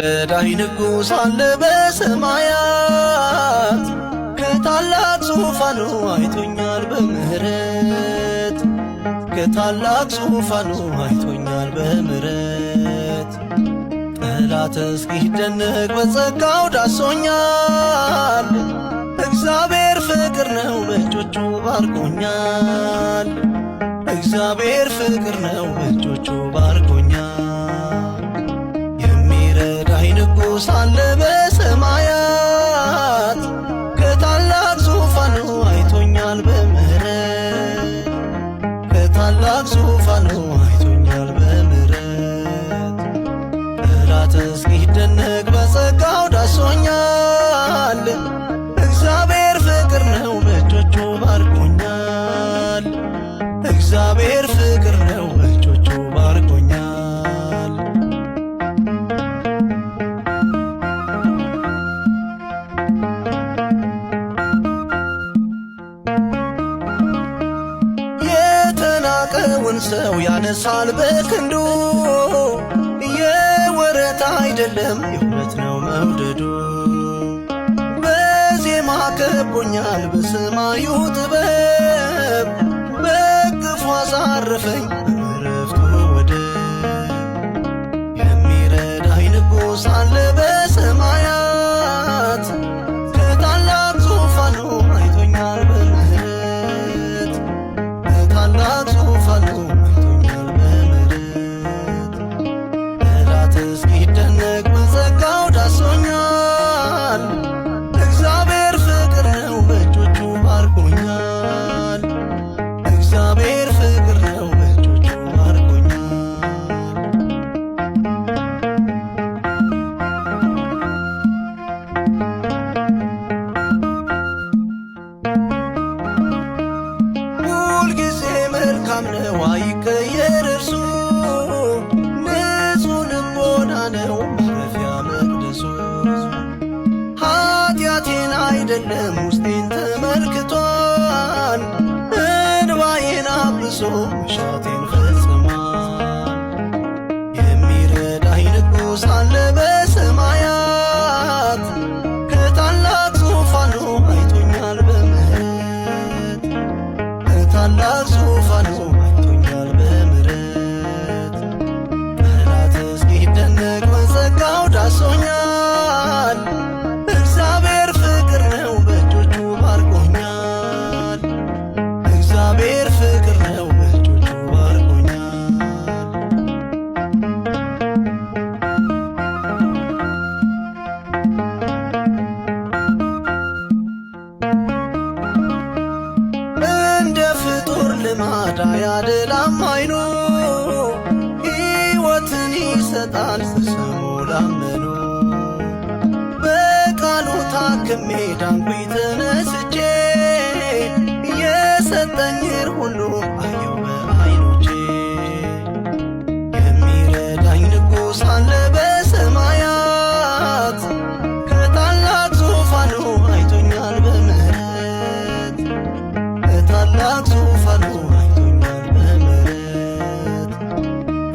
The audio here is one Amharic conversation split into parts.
የሚረዳኝ ንጉሥ አለ በሰማያት ከታላቅ ዙፋኑ አይቶኛል በምህረት ከታላቅ ዙፋኑ አይቶኛል በምህረት ጠላት እስኪደነቅ በጸጋው ዳሶኛል እግዚአብሔር ፍቅር ነው በእጆቹ ባርኮኛል እግዚአብሔር ፍቅር ነው በእጆቹ ባርኮኛል የሚረዳኝ ንጉሥ አለ በሰማያት ከታላቅ ዙፋኑ አይቶኛል በምህረት ከታላቅ ዙፋኑ አይቶኛል በምህረት ጠላት እስኪደነቅ በጸጋው ዳሶኛል እግዚአብሔር ፍቅር ነው በእጆቹ ባርኮኛል እግዚአብሔር ፍቅር ነው በእጆቹ ባርኮኛል የተናቀውን ሰው ያነሳል በክንዱ የወረት አይደለም የእውነት ነው መውደዱ በዜማ ከቦኛል በሰማዩ ጥበብ በቅፉ አሳረፈኝ በዕረፍቱ ወደብ የሚረዳኝ ንጉሥ አለ በሰማያት ከታላቅ ዙፋኑ አይቶኛል በምህረት ከታላቅ ዙፋኑ አይቶኛል በምህረት ጠላት እስኪደነቅ በጸጋው ዳሶኛል እግዚአብሔር ፍቅር ነው በእጆቹ ባርኮኛል እግዚአብሔር ፍቅር ነው በእጆቹ ባርኮኛል ሁልጊዜ መልካም ነው አይቀየር እርሱ ንጹሕ ልቦና ነው ማረፊያ መቅደሱ ኃጢአቴን አይደለም ውስጤን ተመልክቷል እንባዬን አብሶ መሻቴን ፈጽሟል የሚረዳኝ ንጉሥ አለ በሰማያት ከታላቅ ዙፋኑ አይቶኛል በምህረት ከታላቅ ዙፋኑ አይቶኛል በምህረት ጠላት እስኪደነቅ በጸጋው ዳሶኛል እግዚአብሔር ፍቅር ነው በእጆቹ ባርኮኛል እግዚአብሔር ፍቅር ነው በእጆቹ ባርኮኛል እንደ ፍጡር ልማድ አያደላም አይኑ ሕይወትን ይሰጣል በስሙ ላመኑ በቃሉ ታክሜ ዳንኩኝ ተነስቼ የሰጠኝን ሁሉ አየሁ በዓይኖቼ የሚረዳኝ ንጉሥ አለ በሰማያት ከታላቅ ዙፋኑ አይቶኛል በምህረት ከታላቅ ዙፋኑ አይቶኛል በምህረት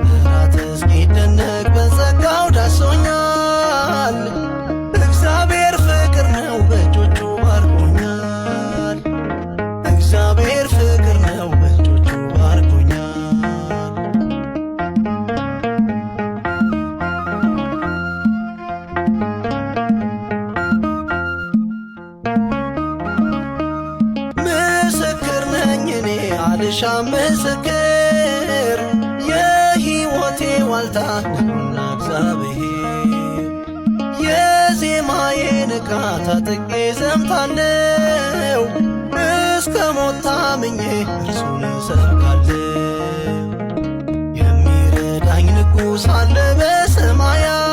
ጠላት እስኪደነቅ በጸጋው ዳሶኛል እግዚአብሔር ፍቅር ነው በእጆቹ ባርኮኛል እግዚአብሔር ፍቅር ነው በእጆቹ ባርኮኛል ምስክር ነኝ እኔ አልሻም ምስክር የሕይወቴ ዋልታ ነውና እግዚአብሔር የዜማዬን ዕቃ ታጥቄ ዘምታለው እስከ ሞት ታምኜ እርሱን እሰብካለሁ የሚረዳኝ ንጉሥ አለ በሰማያት